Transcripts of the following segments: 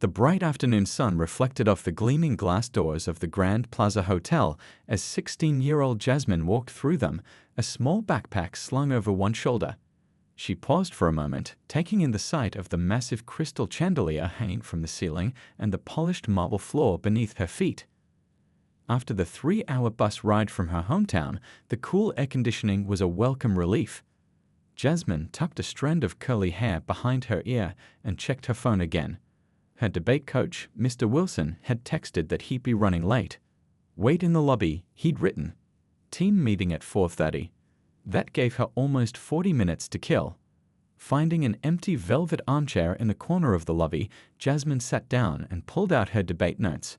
The bright afternoon sun reflected off the gleaming glass doors of the Grand Plaza Hotel as 16-year-old Jasmine walked through them, a small backpack slung over one shoulder. She paused for a moment, taking in the sight of the massive crystal chandelier hanging from the ceiling and the polished marble floor beneath her feet. After the 3-hour bus ride from her hometown, the cool air conditioning was a welcome relief. Jasmine tucked a strand of curly hair behind her ear and checked her phone again. Her debate coach, Mr. Wilson, had texted that he'd be running late. "Wait in the lobby," he'd written. "Team meeting at 4:30. That gave her almost 40 minutes to kill. Finding an empty velvet armchair in the corner of the lobby, Jasmine sat down and pulled out her debate notes.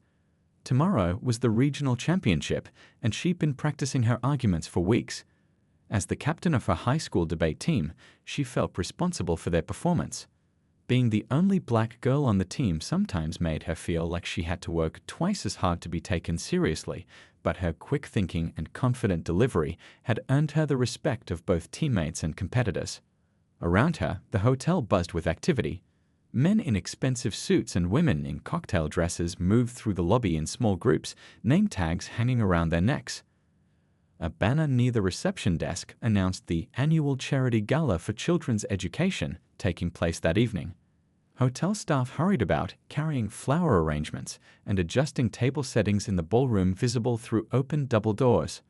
Tomorrow was the regional championship, and she'd been practicing her arguments for weeks. As the captain of her high school debate team, she felt responsible for their performance. Being the only black girl on the team sometimes made her feel like she had to work twice as hard to be taken seriously, but her quick thinking and confident delivery had earned her the respect of both teammates and competitors. Around her, the hotel buzzed with activity. Men in expensive suits and women in cocktail dresses moved through the lobby in small groups, name tags hanging around their necks. A banner near the reception desk announced the annual charity gala for children's education taking place that evening. Hotel staff hurried about, carrying flower arrangements and adjusting table settings in the ballroom visible through open double doors.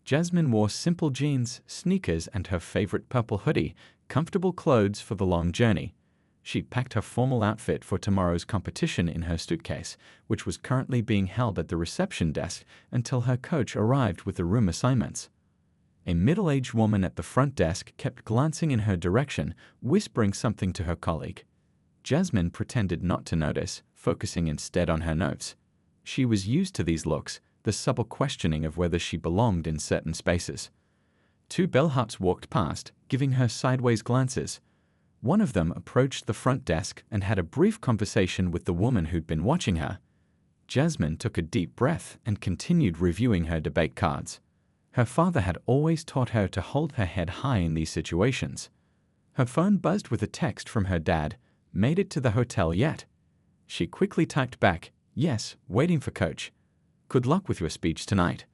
Jasmine wore simple jeans, sneakers, and her favorite purple hoodie, comfortable clothes for the long journey. She packed her formal outfit for tomorrow's competition in her suitcase, which was currently being held at the reception desk until her coach arrived with the room assignments. A middle-aged woman at the front desk kept glancing in her direction, whispering something to her colleague. Jasmine pretended not to notice, focusing instead on her notes. She was used to these looks, the subtle questioning of whether she belonged in certain spaces. 2 bellhops walked past, giving her sideways glances. One of them approached the front desk and had a brief conversation with the woman who'd been watching her. Jasmine took a deep breath and continued reviewing her debate cards. Her father had always taught her to hold her head high in these situations. Her phone buzzed with a text from her dad. "Made it to the hotel yet?" She quickly typed back, "Yes, waiting for coach. Good luck with your speech tonight."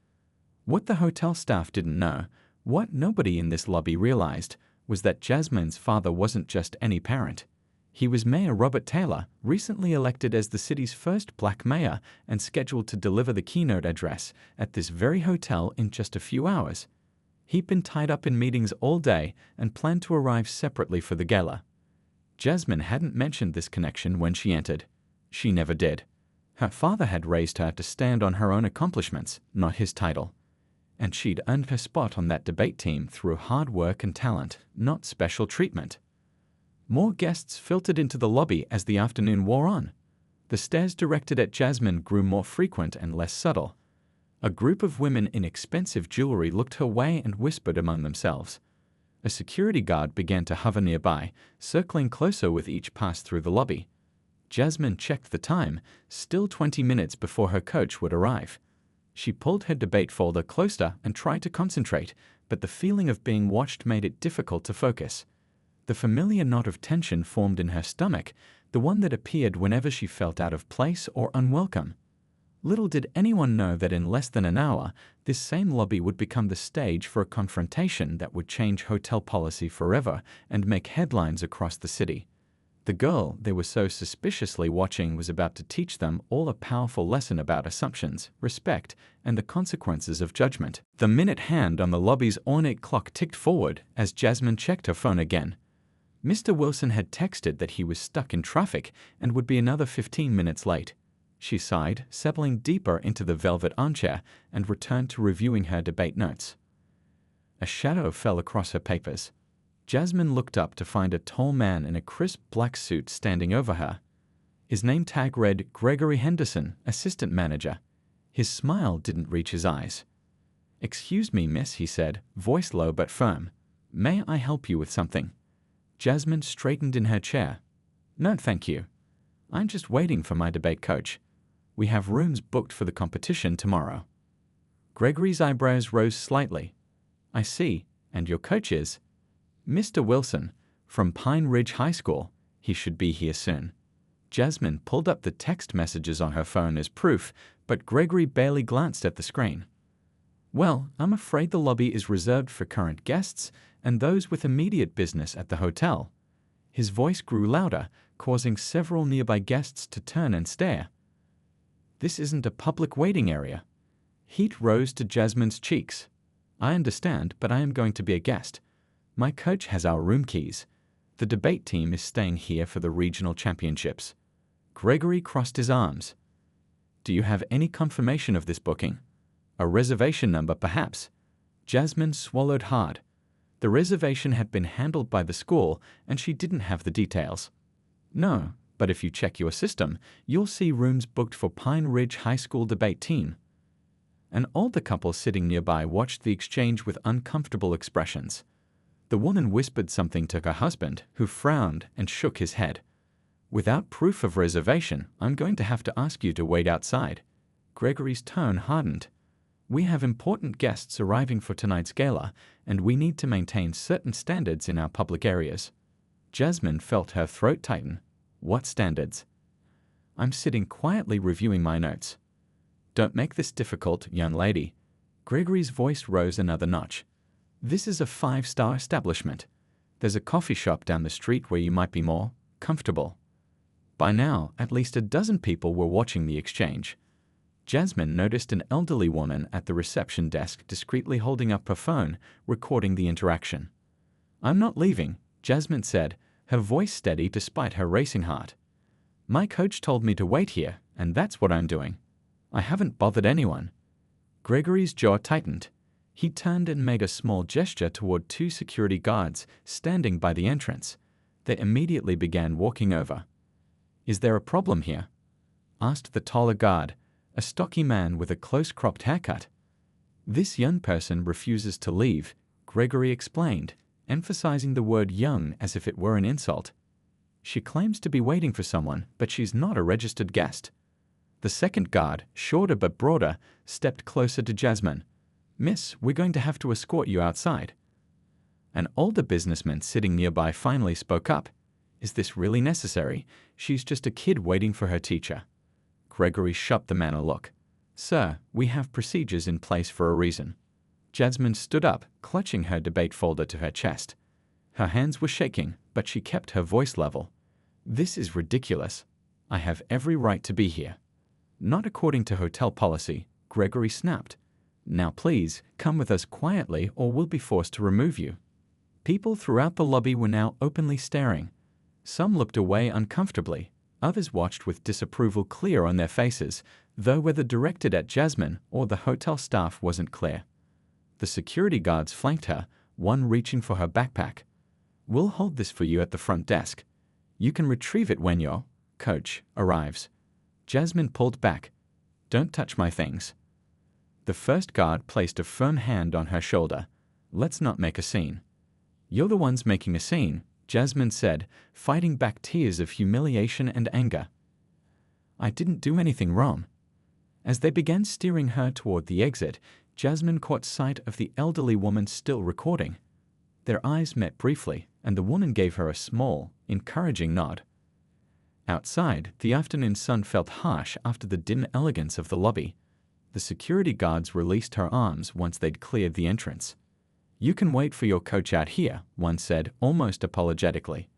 What the hotel staff didn't know, what nobody in this lobby realized, was that Jasmine's father wasn't just any parent. He was Mayor Robert Taylor, recently elected as the city's first black mayor and scheduled to deliver the keynote address at this very hotel in just a few hours. He'd been tied up in meetings all day and planned to arrive separately for the gala. Jasmine hadn't mentioned this connection when she entered. She never did. Her father had raised her to stand on her own accomplishments, not his title. And she'd earned her spot on that debate team through hard work and talent, not special treatment. More guests filtered into the lobby as the afternoon wore on. The stares directed at Jasmine grew more frequent and less subtle. A group of women in expensive jewelry looked her way and whispered among themselves. A security guard began to hover nearby, circling closer with each pass through the lobby. Jasmine checked the time, still 20 minutes before her coach would arrive. She pulled her debate folder closer and tried to concentrate, but the feeling of being watched made it difficult to focus. The familiar knot of tension formed in her stomach, the one that appeared whenever she felt out of place or unwelcome. Little did anyone know that in less than an hour, this same lobby would become the stage for a confrontation that would change hotel policy forever and make headlines across the city. The girl they were so suspiciously watching was about to teach them all a powerful lesson about assumptions, respect, and the consequences of judgment. The minute hand on the lobby's ornate clock ticked forward as Jasmine checked her phone again. Mr. Wilson had texted that he was stuck in traffic and would be another 15 minutes late. She sighed, settling deeper into the velvet armchair, and returned to reviewing her debate notes. A shadow fell across her papers. Jasmine looked up to find a tall man in a crisp black suit standing over her. His name tag read Gregory Henderson, assistant manager. His smile didn't reach his eyes. "Excuse me, miss," he said, voice low but firm. "May I help you with something?" Jasmine straightened in her chair. "No, thank you. I'm just waiting for my debate coach. We have rooms booked for the competition tomorrow." Gregory's eyebrows rose slightly. "I see, and your coach is?" "Mr. Wilson, from Pine Ridge High School. He should be here soon." Jasmine pulled up the text messages on her phone as proof, but Gregory barely glanced at the screen. "Well, I'm afraid the lobby is reserved for current guests and those with immediate business at the hotel." His voice grew louder, causing several nearby guests to turn and stare. "This isn't a public waiting area." Heat rose to Jasmine's cheeks. "I understand, but I am going to be a guest. My coach has our room keys. The debate team is staying here for the regional championships." Gregory crossed his arms. "Do you have any confirmation of this booking? A reservation number, perhaps?" Jasmine swallowed hard. The reservation had been handled by the school, and she didn't have the details. "No, but if you check your system, you'll see rooms booked for Pine Ridge High School debate team." An older couple sitting nearby watched the exchange with uncomfortable expressions. The woman whispered something to her husband, who frowned and shook his head. "Without proof of reservation, I'm going to have to ask you to wait outside." Gregory's tone hardened. "We have important guests arriving for tonight's gala, and we need to maintain certain standards in our public areas." Jasmine felt her throat tighten. "What standards?" "I'm sitting quietly reviewing my notes." "Don't make this difficult, young lady." Gregory's voice rose another notch. "This is a 5-star establishment. There's a coffee shop down the street where you might be more comfortable." By now, at least a dozen people were watching the exchange. Jasmine noticed an elderly woman at the reception desk discreetly holding up her phone, recording the interaction. "I'm not leaving," Jasmine said, her voice steady despite her racing heart. "My coach told me to wait here, and that's what I'm doing. I haven't bothered anyone." Gregory's jaw tightened. He turned and made a small gesture toward 2 security guards standing by the entrance. They immediately began walking over. "Is there a problem here?" asked the taller guard, a stocky man with a close-cropped haircut. "This young person refuses to leave," Gregory explained, emphasizing the word young as if it were an insult. "She claims to be waiting for someone, but she's not a registered guest." The second guard, shorter but broader, stepped closer to Jasmine. "Miss, we're going to have to escort you outside." An older businessman sitting nearby finally spoke up. "Is this really necessary? She's just a kid waiting for her teacher." Gregory shot the man a look. "Sir, we have procedures in place for a reason." Jasmine stood up, clutching her debate folder to her chest. Her hands were shaking, but she kept her voice level. "This is ridiculous. I have every right to be here." "Not according to hotel policy," Gregory snapped. "Now please, come with us quietly or we'll be forced to remove you." People throughout the lobby were now openly staring. Some looked away uncomfortably. Others watched with disapproval clear on their faces, though whether directed at Jasmine or the hotel staff wasn't clear. The security guards flanked her, one reaching for her backpack. "We'll hold this for you at the front desk. You can retrieve it when your coach arrives." Jasmine pulled back. "Don't touch my things." The first guard placed a firm hand on her shoulder. "Let's not make a scene." "You're the ones making a scene," Jasmine said, fighting back tears of humiliation and anger. "I didn't do anything wrong." As they began steering her toward the exit, Jasmine caught sight of the elderly woman still recording. Their eyes met briefly, and the woman gave her a small, encouraging nod. Outside, the afternoon sun felt harsh after the dim elegance of the lobby. The security guards released her arms once they'd cleared the entrance. "You can wait for your coach out here," one said, almost apologetically.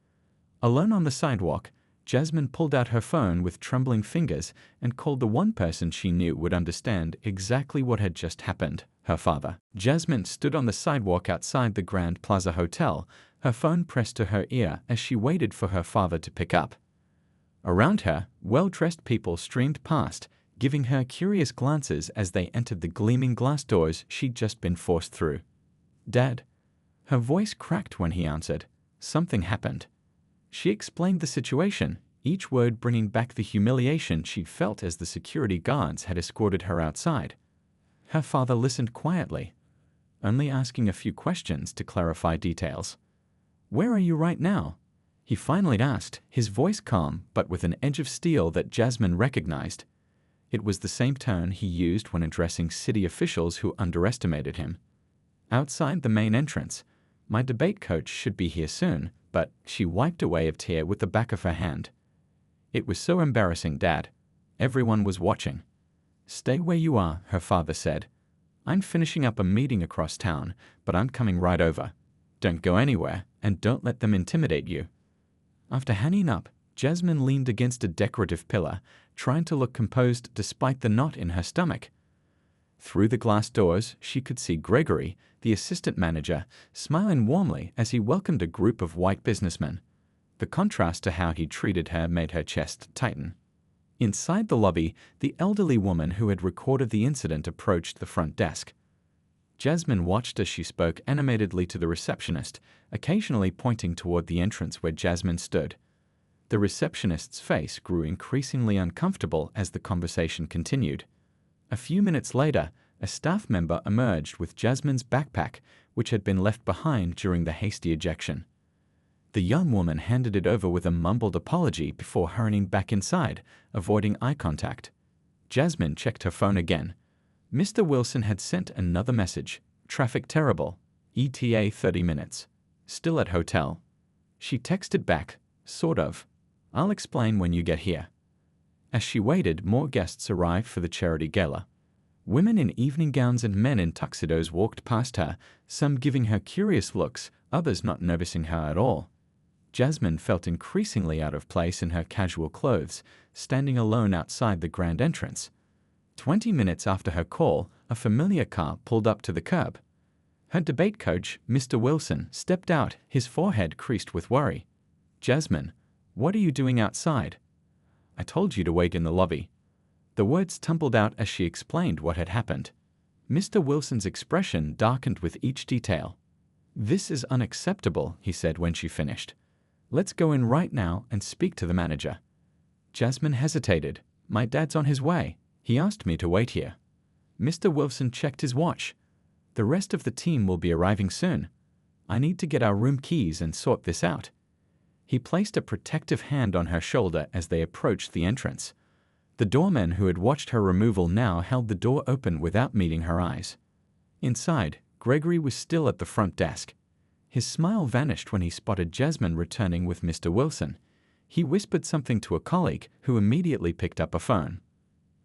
Alone on the sidewalk, Jasmine pulled out her phone with trembling fingers and called the one person she knew would understand exactly what had just happened, her father. Jasmine stood on the sidewalk outside the Grand Plaza Hotel, her phone pressed to her ear as she waited for her father to pick up. Around her, well-dressed people streamed past, giving her curious glances as they entered the gleaming glass doors she'd just been forced through. "Dad." Her voice cracked when he answered. Something happened. She explained the situation, each word bringing back the humiliation she'd felt as the security guards had escorted her outside. Her father listened quietly, only asking a few questions to clarify details. "Where are you right now?" he finally asked, his voice calm but with an edge of steel that Jasmine recognized. It was the same tone he used when addressing city officials who underestimated him. "Outside the main entrance. My debate coach should be here soon," but she wiped away a tear with the back of her hand. It was so embarrassing, Dad. Everyone was watching. Stay where you are, her father said. I'm finishing up a meeting across town, but I'm coming right over. Don't go anywhere, and don't let them intimidate you. After hanging up, Jasmine leaned against a decorative pillar, trying to look composed despite the knot in her stomach. Through the glass doors, she could see Gregory, the assistant manager, smiling warmly as he welcomed a group of white businessmen. The contrast to how he treated her made her chest tighten. Inside the lobby, the elderly woman who had recorded the incident approached the front desk. Jasmine watched as she spoke animatedly to the receptionist, occasionally pointing toward the entrance where Jasmine stood. The receptionist's face grew increasingly uncomfortable as the conversation continued. A few minutes later, a staff member emerged with Jasmine's backpack, which had been left behind during the hasty ejection. The young woman handed it over with a mumbled apology before hurrying back inside, avoiding eye contact. Jasmine checked her phone again. Mr. Wilson had sent another message. Traffic terrible. ETA 30 minutes. Still at hotel. She texted back, sort of. I'll explain when you get here. As she waited, more guests arrived for the charity gala. Women in evening gowns and men in tuxedos walked past her, some giving her curious looks, others not noticing her at all. Jasmine felt increasingly out of place in her casual clothes, standing alone outside the grand entrance. 20 minutes after her call, a familiar car pulled up to the curb. Her debate coach, Mr. Wilson, stepped out, his forehead creased with worry. Jasmine, what are you doing outside? I told you to wait in the lobby. The words tumbled out as she explained what had happened. Mr. Wilson's expression darkened with each detail. This is unacceptable, he said when she finished. Let's go in right now and speak to the manager. Jasmine hesitated. My dad's on his way. He asked me to wait here. Mr. Wilson checked his watch. The rest of the team will be arriving soon. I need to get our room keys and sort this out. He placed a protective hand on her shoulder as they approached the entrance. The doorman who had watched her removal now held the door open without meeting her eyes. Inside, Gregory was still at the front desk. His smile vanished when he spotted Jasmine returning with Mr. Wilson. He whispered something to a colleague who immediately picked up a phone.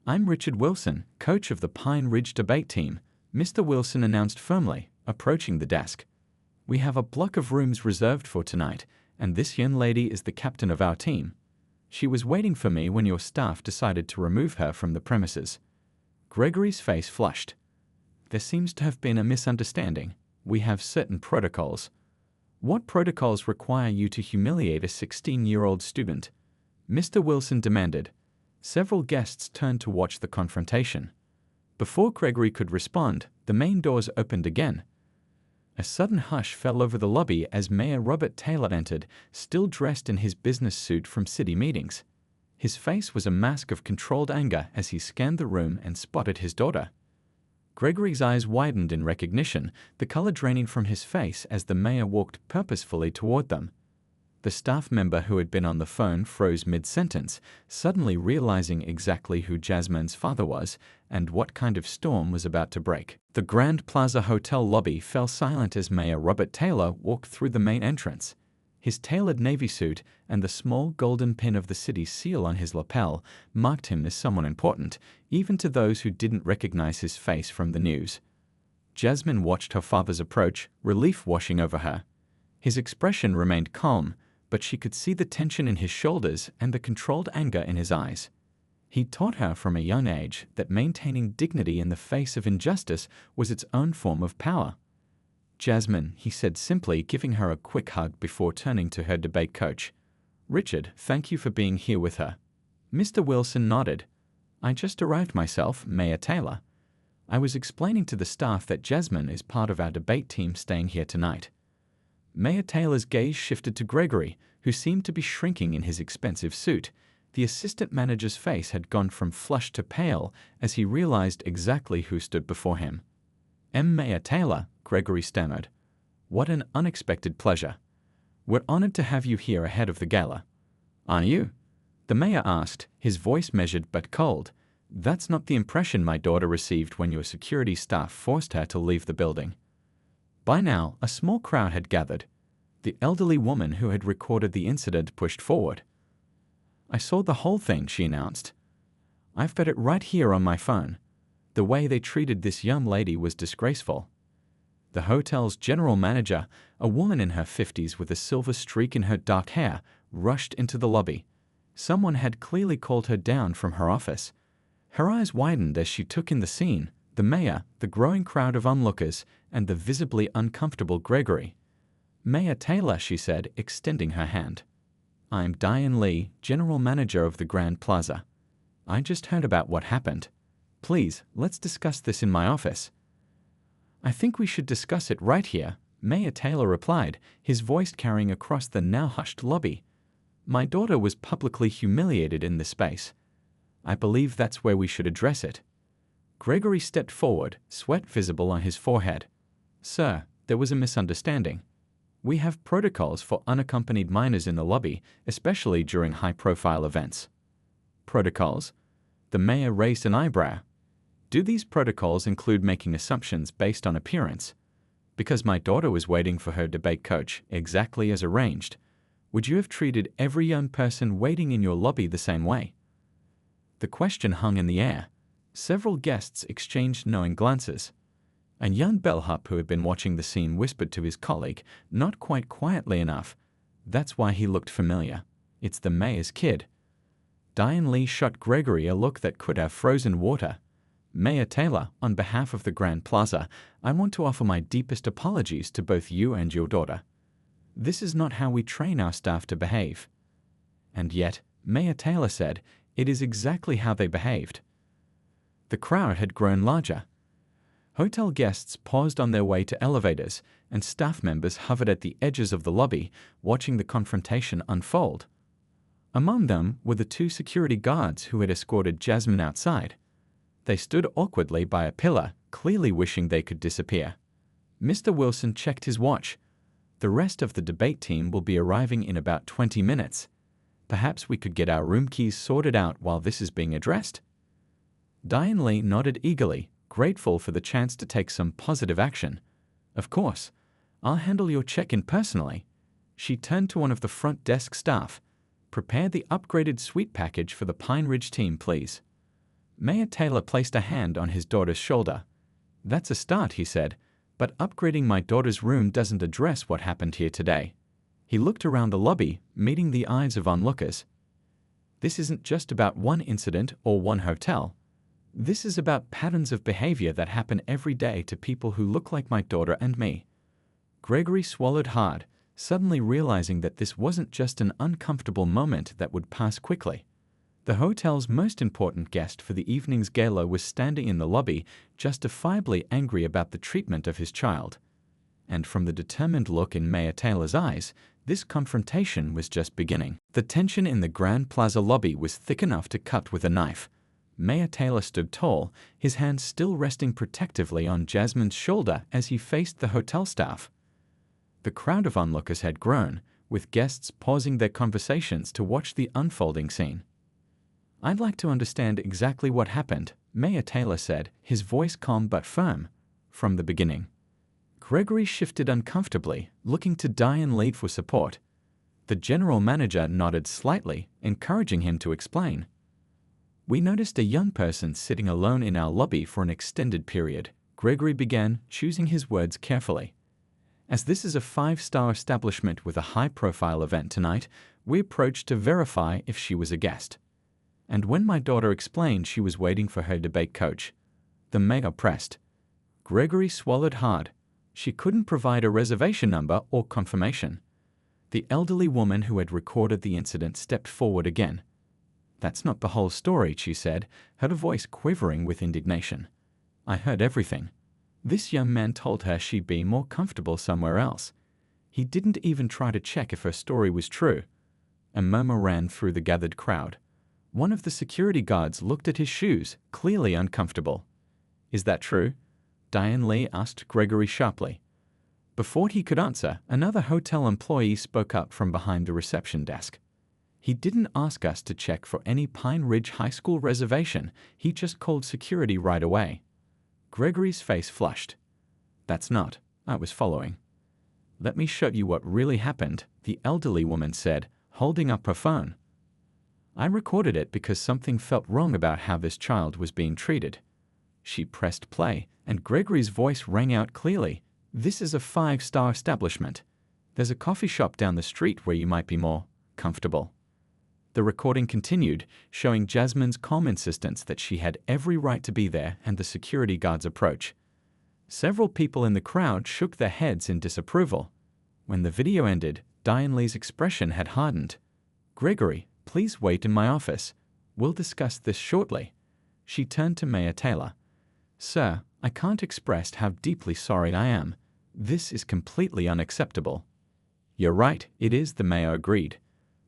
I'm Richard Wilson, coach of the Pine Ridge debate team, Mr. Wilson announced firmly, approaching the desk. We have a block of rooms reserved for tonight, and this young lady is the captain of our team. She was waiting for me when your staff decided to remove her from the premises. Gregory's face flushed. There seems to have been a misunderstanding. We have certain protocols. What protocols require you to humiliate a 16-year-old student? Mr. Wilson demanded. Several guests turned to watch the confrontation. Before Gregory could respond, the main doors opened again. A sudden hush fell over the lobby as Mayor Robert Taylor entered, still dressed in his business suit from city meetings. His face was a mask of controlled anger as he scanned the room and spotted his daughter. Gregory's eyes widened in recognition, the color draining from his face as the mayor walked purposefully toward them. The staff member who had been on the phone froze mid-sentence, suddenly realizing exactly who Jasmine's father was and what kind of storm was about to break. The Grand Plaza Hotel lobby fell silent as Mayor Robert Taylor walked through the main entrance. His tailored navy suit and the small golden pin of the city's seal on his lapel marked him as someone important, even to those who didn't recognize his face from the news. Jasmine watched her father's approach, relief washing over her. His expression remained calm, but she could see the tension in his shoulders and the controlled anger in his eyes. He taught her from a young age that maintaining dignity in the face of injustice was its own form of power. Jasmine, he said simply, giving her a quick hug before turning to her debate coach. Richard, thank you for being here with her. Mr. Wilson nodded. I just arrived myself, Mayor Taylor. I was explaining to the staff that Jasmine is part of our debate team staying here tonight. Mayor Taylor's gaze shifted to Gregory, who seemed to be shrinking in his expensive suit. The assistant manager's face had gone from flushed to pale as he realized exactly who stood before him. Mayor Taylor, Gregory stammered. What an unexpected pleasure. We're honored to have you here ahead of the gala. Are you? The mayor asked, his voice measured but cold. That's not the impression my daughter received when your security staff forced her to leave the building. By now, a small crowd had gathered. The elderly woman who had recorded the incident pushed forward. I saw the whole thing, she announced. I've got it right here on my phone. The way they treated this young lady was disgraceful. The hotel's general manager, a woman in her 50s with a silver streak in her dark hair, rushed into the lobby. Someone had clearly called her down from her office. Her eyes widened as she took in the scene, the mayor, the growing crowd of onlookers, and the visibly uncomfortable Gregory. Mayor Taylor, she said, extending her hand. I'm Diane Lee, general manager of the Grand Plaza. I just heard about what happened. Please, let's discuss this in my office. I think we should discuss it right here, Mayor Taylor replied, his voice carrying across the now hushed lobby. My daughter was publicly humiliated in this space. I believe that's where we should address it. Gregory stepped forward, sweat visible on his forehead. Sir, there was a misunderstanding. We have protocols for unaccompanied minors in the lobby, especially during high-profile events. Protocols? The mayor raised an eyebrow. Do these protocols include making assumptions based on appearance? Because my daughter was waiting for her debate coach exactly as arranged, would you have treated every young person waiting in your lobby the same way? The question hung in the air. Several guests exchanged knowing glances. A young bellhop who had been watching the scene whispered to his colleague, not quite quietly enough, "That's why he looked familiar. It's the mayor's kid." Diane Lee shot Gregory a look that could have frozen water. Mayor Taylor, on behalf of the Grand Plaza, I want to offer my deepest apologies to both you and your daughter. This is not how we train our staff to behave. And yet, Mayor Taylor said, it is exactly how they behaved. The crowd had grown larger. Hotel guests paused on their way to elevators, and staff members hovered at the edges of the lobby, watching the confrontation unfold. Among them were the two security guards who had escorted Jasmine outside. They stood awkwardly by a pillar, clearly wishing they could disappear. Mr. Wilson checked his watch. The rest of the debate team will be arriving in about 20 minutes. Perhaps we could get our room keys sorted out while this is being addressed. Diane Lee nodded eagerly, grateful for the chance to take some positive action. Of course. I'll handle your check-in personally. She turned to one of the front desk staff. Prepare the upgraded suite package for the Pine Ridge team, please. Mayor Taylor placed a hand on his daughter's shoulder. That's a start, he said, but upgrading my daughter's room doesn't address what happened here today. He looked around the lobby, meeting the eyes of onlookers. This isn't just about one incident or one hotel. This is about patterns of behavior that happen every day to people who look like my daughter and me. Gregory swallowed hard, suddenly realizing that this wasn't just an uncomfortable moment that would pass quickly. The hotel's most important guest for the evening's gala was standing in the lobby, justifiably angry about the treatment of his child. And from the determined look in Mayor Taylor's eyes, this confrontation was just beginning. The tension in the Grand Plaza lobby was thick enough to cut with a knife. Mayor Taylor stood tall, his hand still resting protectively on Jasmine's shoulder as he faced the hotel staff. The crowd of onlookers had grown, with guests pausing their conversations to watch the unfolding scene. I'd like to understand exactly what happened, Mayor Taylor said, his voice calm but firm, from the beginning. Gregory shifted uncomfortably, looking to Diane Lee for support. The general manager nodded slightly, encouraging him to explain. We noticed a young person sitting alone in our lobby for an extended period, Gregory began, choosing his words carefully. As this is a 5-star establishment with a high-profile event tonight, we approached to verify if she was a guest. And when my daughter explained she was waiting for her debate coach, the mayor pressed. Gregory swallowed hard. She couldn't provide a reservation number or confirmation. The elderly woman who had recorded the incident stepped forward again. That's not the whole story, she said, her voice quivering with indignation. I heard everything. This young man told her she'd be more comfortable somewhere else. He didn't even try to check if her story was true. A murmur ran through the gathered crowd. One of the security guards looked at his shoes, clearly uncomfortable. Is that true? Diane Lee asked Gregory sharply. Before he could answer, another hotel employee spoke up from behind the reception desk. He didn't ask us to check for any Pine Ridge High School reservation, he just called security right away. Gregory's face flushed. That's not. I was following. Let me show you what really happened, the elderly woman said, holding up her phone. I recorded it because something felt wrong about how this child was being treated. She pressed play, and Gregory's voice rang out clearly. This is a 5-star establishment. There's a coffee shop down the street where you might be more comfortable. The recording continued, showing Jasmine's calm insistence that she had every right to be there and the security guard's approach. Several people in the crowd shook their heads in disapproval. When the video ended, Diane Lee's expression had hardened. "Gregory, please wait in my office. We'll discuss this shortly." She turned to Mayor Taylor. "Sir, I can't express how deeply sorry I am. This is completely unacceptable." "You're right, it is," the mayor agreed.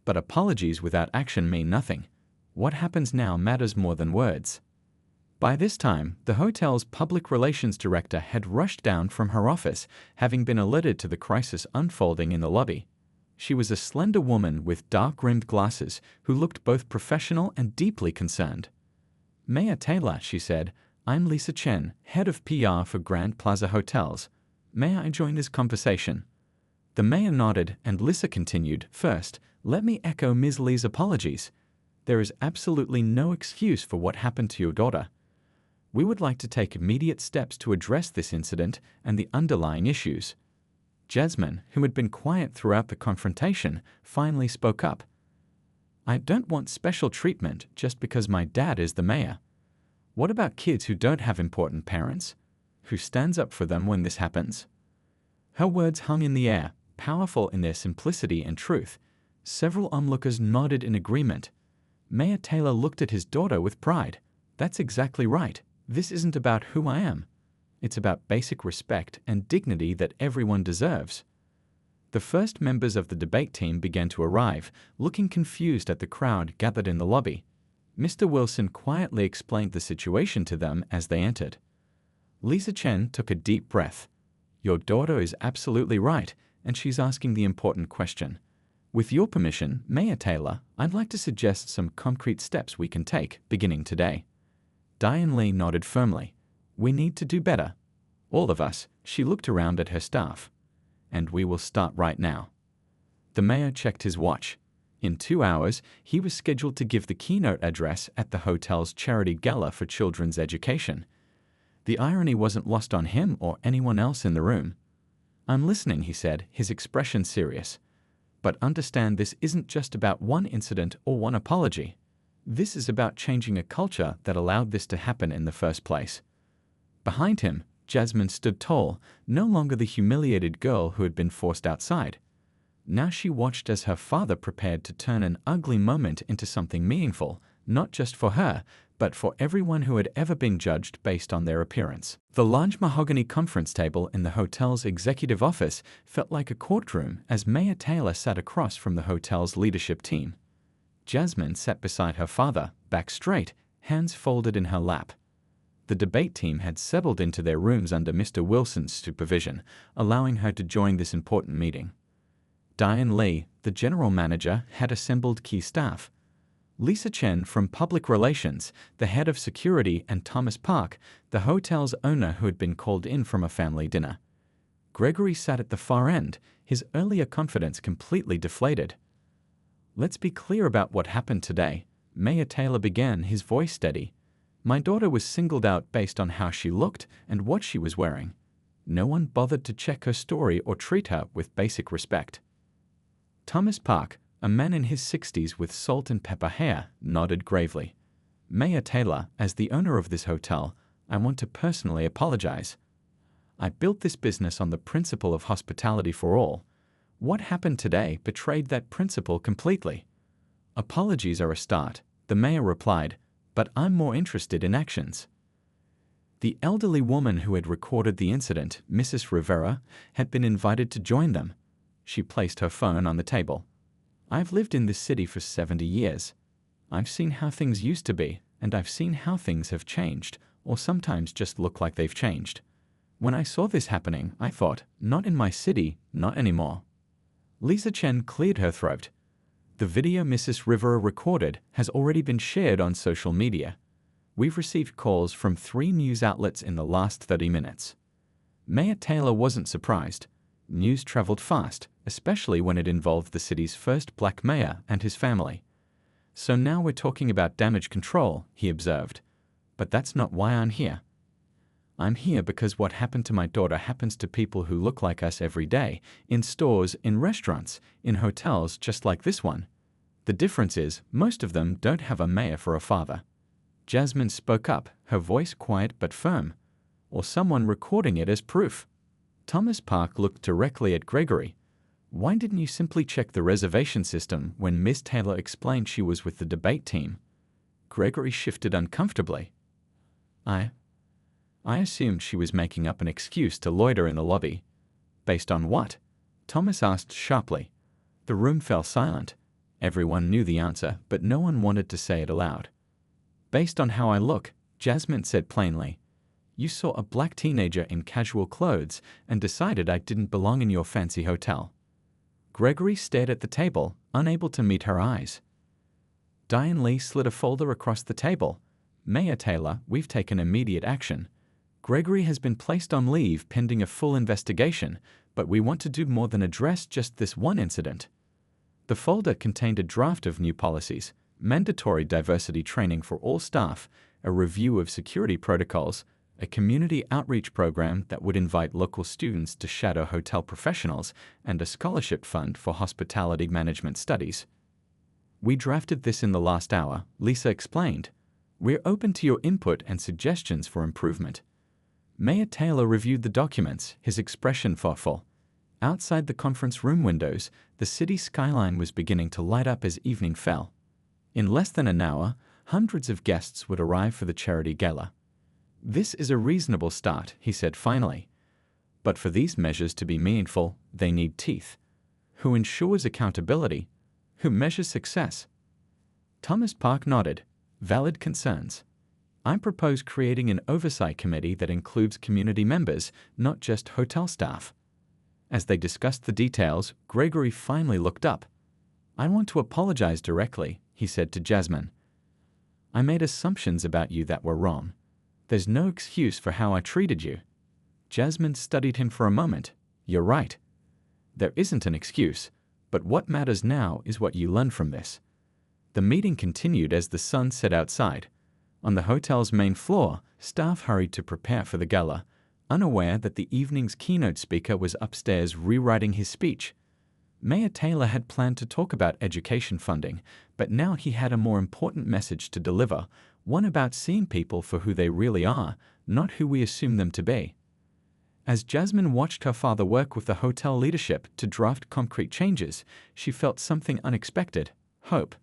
"But apologies without action mean nothing. What happens now matters more than words." By this time, the hotel's public relations director had rushed down from her office, having been alerted to the crisis unfolding in the lobby. She was a slender woman with dark-rimmed glasses who looked both professional and deeply concerned. "Mayor Taylor," she said, "I'm Lisa Chen, head of PR for Grand Plaza Hotels. May I join this conversation?" The mayor nodded, and Lisa continued, "First, let me echo Ms. Lee's apologies. There is absolutely no excuse for what happened to your daughter. We would like to take immediate steps to address this incident and the underlying issues." Jasmine, who had been quiet throughout the confrontation, finally spoke up. "I don't want special treatment just because my dad is the mayor. What about kids who don't have important parents? Who stands up for them when this happens?" Her words hung in the air, powerful in their simplicity and truth. Several onlookers nodded in agreement. Mayor Taylor looked at his daughter with pride. "That's exactly right. This isn't about who I am. It's about basic respect and dignity that everyone deserves." The first members of the debate team began to arrive, looking confused at the crowd gathered in the lobby. Mr. Wilson quietly explained the situation to them as they entered. Lisa Chen took a deep breath. "Your daughter is absolutely right, and she's asking the important question. With your permission, Mayor Taylor, I'd like to suggest some concrete steps we can take, beginning today." Diane Lee nodded firmly. "We need to do better. All of us." She looked around at her staff. "And we will start right now." The mayor checked his watch. In 2 hours, he was scheduled to give the keynote address at the hotel's charity gala for children's education. The irony wasn't lost on him or anyone else in the room. "I'm listening," he said, his expression serious. "But understand this isn't just about one incident or one apology. This is about changing a culture that allowed this to happen in the first place." Behind him, Jasmine stood tall, no longer the humiliated girl who had been forced outside. Now she watched as her father prepared to turn an ugly moment into something meaningful, not just for her, but for everyone who had ever been judged based on their appearance. The large mahogany conference table in the hotel's executive office felt like a courtroom as Mayor Taylor sat across from the hotel's leadership team. Jasmine sat beside her father, back straight, hands folded in her lap. The debate team had settled into their rooms under Mr. Wilson's supervision, allowing her to join this important meeting. Diane Lee, the general manager, had assembled key staff. Lisa Chen from Public Relations, the head of security, and Thomas Park, the hotel's owner who had been called in from a family dinner. Gregory sat at the far end, his earlier confidence completely deflated. "Let's be clear about what happened today," Mayor Taylor began, his voice steady. "My daughter was singled out based on how she looked and what she was wearing. No one bothered to check her story or treat her with basic respect." Thomas Park, a man in his 60s with salt and pepper hair, nodded gravely. "Mayor Taylor, as the owner of this hotel, I want to personally apologize. I built this business on the principle of hospitality for all. What happened today betrayed that principle completely." "Apologies are a start," the mayor replied, "but I'm more interested in actions." The elderly woman who had recorded the incident, Mrs. Rivera, had been invited to join them. She placed her phone on the table. "I've lived in this city for 70 years. I've seen how things used to be, and I've seen how things have changed, or sometimes just look like they've changed. When I saw this happening, I thought, not in my city, not anymore." Lisa Chen cleared her throat. "The video Mrs. Rivera recorded has already been shared on social media. We've received calls from 3 news outlets in the last 30 minutes." Mayor Taylor wasn't surprised. News traveled fast, especially when it involved the city's first black mayor and his family. So now we're talking about damage control, he observed. But that's not why I'm here. I'm here because what happened to my daughter happens to people who look like us every day, in stores, in restaurants, in hotels just like this one. The difference is, most of them don't have a mayor for a father. Jasmine spoke up, her voice quiet but firm. Or someone recording it as proof. Thomas Park looked directly at Gregory. Why didn't you simply check the reservation system when Miss Taylor explained she was with the debate team? Gregory shifted uncomfortably. I assumed she was making up an excuse to loiter in the lobby. Based on what? Thomas asked sharply. The room fell silent. Everyone knew the answer, but no one wanted to say it aloud. Based on how I look, Jasmine said plainly. You saw a black teenager in casual clothes and decided I didn't belong in your fancy hotel. Gregory stared at the table, unable to meet her eyes. Diane Lee slid a folder across the table. Mayor Taylor, we've taken immediate action. Gregory has been placed on leave pending a full investigation, but we want to do more than address just this one incident. The folder contained a draft of new policies, mandatory diversity training for all staff, a review of security protocols, a community outreach program that would invite local students to shadow hotel professionals, and a scholarship fund for hospitality management studies. We drafted this in the last hour, Lisa explained. We're open to your input and suggestions for improvement. Mayor Taylor reviewed the documents, his expression thoughtful. Outside the conference room windows, the city skyline was beginning to light up as evening fell. In less than an hour, hundreds of guests would arrive for the charity gala. This is a reasonable start, he said finally. But for these measures to be meaningful, they need teeth. Who ensures accountability? Who measures success? Thomas Park nodded. Valid concerns. I propose creating an oversight committee that includes community members, not just hotel staff. As they discussed the details, Gregory finally looked up. I want to apologize directly, he said to Jasmine. I made assumptions about you that were wrong. There's no excuse for how I treated you. Jasmine studied him for a moment. You're right. There isn't an excuse, but what matters now is what you learn from this. The meeting continued as the sun set outside. On the hotel's main floor, staff hurried to prepare for the gala, unaware that the evening's keynote speaker was upstairs rewriting his speech. Mayor Taylor had planned to talk about education funding, but now he had a more important message to deliver, one about seeing people for who they really are, not who we assume them to be. As Jasmine watched her father work with the hotel leadership to draft concrete changes, she felt something unexpected: hope.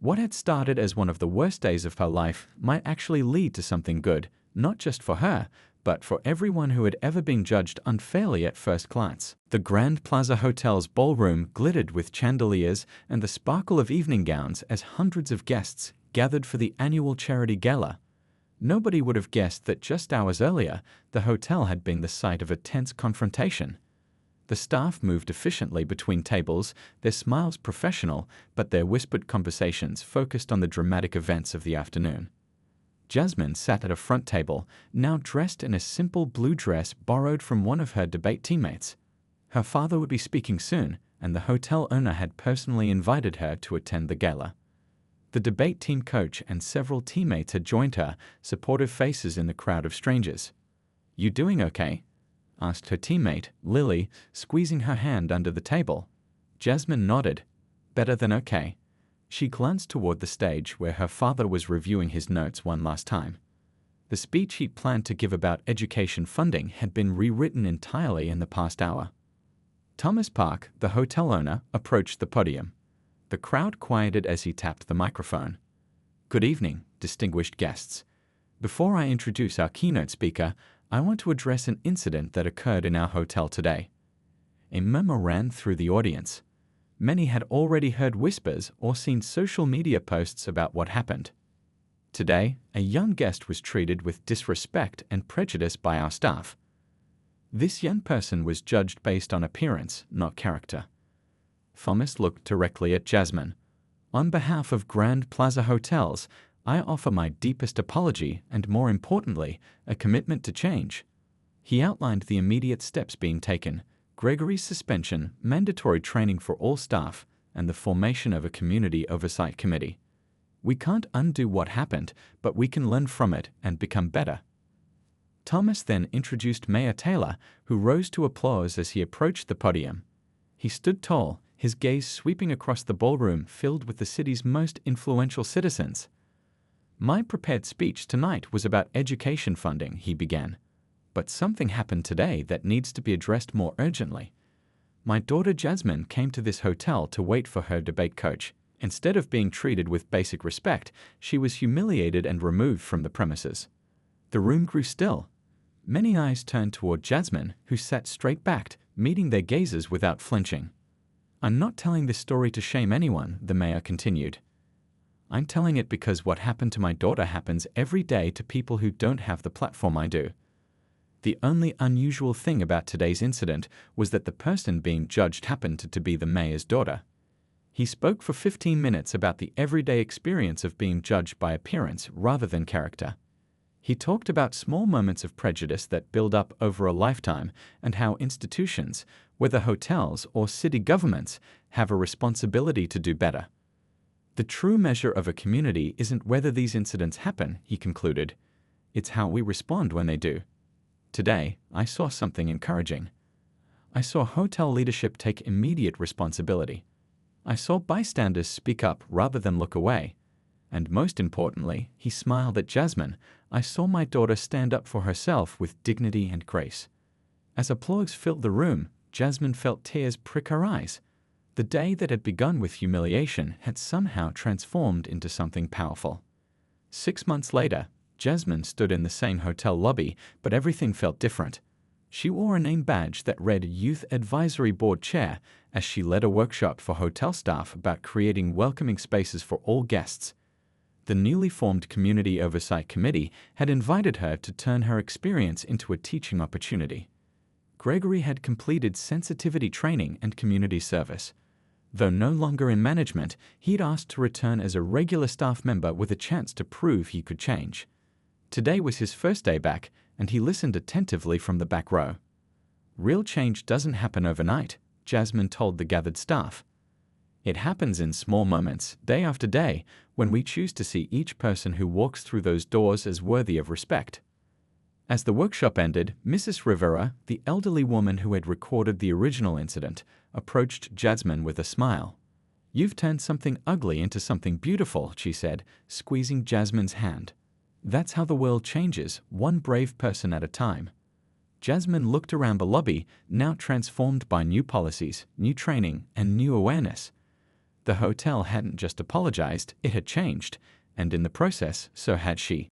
What had started as one of the worst days of her life might actually lead to something good, not just for her, but for everyone who had ever been judged unfairly at first glance. The Grand Plaza Hotel's ballroom glittered with chandeliers and the sparkle of evening gowns as hundreds of guests gathered for the annual charity gala. Nobody would have guessed that just hours earlier, the hotel had been the site of a tense confrontation. The staff moved efficiently between tables, their smiles professional, but their whispered conversations focused on the dramatic events of the afternoon. Jasmine sat at a front table, now dressed in a simple blue dress borrowed from one of her debate teammates. Her father would be speaking soon, and the hotel owner had personally invited her to attend the gala. The debate team coach and several teammates had joined her, supportive faces in the crowd of strangers. "You doing okay?" asked her teammate, Lily, squeezing her hand under the table. Jasmine nodded. Better than okay. She glanced toward the stage where her father was reviewing his notes one last time. The speech he'd planned to give about education funding had been rewritten entirely in the past hour. Thomas Park, the hotel owner, approached the podium. The crowd quieted as he tapped the microphone. Good evening, distinguished guests. Before I introduce our keynote speaker, I want to address an incident that occurred in our hotel today. A murmur ran through the audience. Many had already heard whispers or seen social media posts about what happened. Today, a young guest was treated with disrespect and prejudice by our staff. This young person was judged based on appearance, not character. Thomas looked directly at Jasmine. On behalf of Grand Plaza Hotels, I offer my deepest apology and, more importantly, a commitment to change. He outlined the immediate steps being taken: Gregory's suspension, mandatory training for all staff, and the formation of a community oversight committee. We can't undo what happened, but we can learn from it and become better. Thomas then introduced Mayor Taylor, who rose to applause as he approached the podium. He stood tall, his gaze sweeping across the ballroom filled with the city's most influential citizens. My prepared speech tonight was about education funding, he began. But something happened today that needs to be addressed more urgently. My daughter Jasmine came to this hotel to wait for her debate coach. Instead of being treated with basic respect, she was humiliated and removed from the premises. The room grew still. Many eyes turned toward Jasmine, who sat straight-backed, meeting their gazes without flinching. I'm not telling this story to shame anyone, the mayor continued. I'm telling it because what happened to my daughter happens every day to people who don't have the platform I do. The only unusual thing about today's incident was that the person being judged happened to be the mayor's daughter. He spoke for 15 minutes about the everyday experience of being judged by appearance rather than character. He talked about small moments of prejudice that build up over a lifetime and how institutions, whether hotels or city governments, have a responsibility to do better. The true measure of a community isn't whether these incidents happen, he concluded. It's how we respond when they do. Today, I saw something encouraging. I saw hotel leadership take immediate responsibility. I saw bystanders speak up rather than look away. And most importantly, he smiled at Jasmine. I saw my daughter stand up for herself with dignity and grace. As applause filled the room, Jasmine felt tears prick her eyes. The day that had begun with humiliation had somehow transformed into something powerful. 6 months later, Jasmine stood in the same hotel lobby, but everything felt different. She wore a name badge that read Youth Advisory Board Chair as she led a workshop for hotel staff about creating welcoming spaces for all guests. The newly formed Community Oversight Committee had invited her to turn her experience into a teaching opportunity. Gregory had completed sensitivity training and community service. Though no longer in management, he'd asked to return as a regular staff member with a chance to prove he could change. Today was his first day back, and he listened attentively from the back row. Real change doesn't happen overnight, Jasmine told the gathered staff. It happens in small moments, day after day, when we choose to see each person who walks through those doors as worthy of respect. As the workshop ended, Mrs. Rivera, the elderly woman who had recorded the original incident, approached Jasmine with a smile. You've turned something ugly into something beautiful, she said, squeezing Jasmine's hand. That's how the world changes, one brave person at a time. Jasmine looked around the lobby, now transformed by new policies, new training, and new awareness. The hotel hadn't just apologized, it had changed, and in the process, so had she.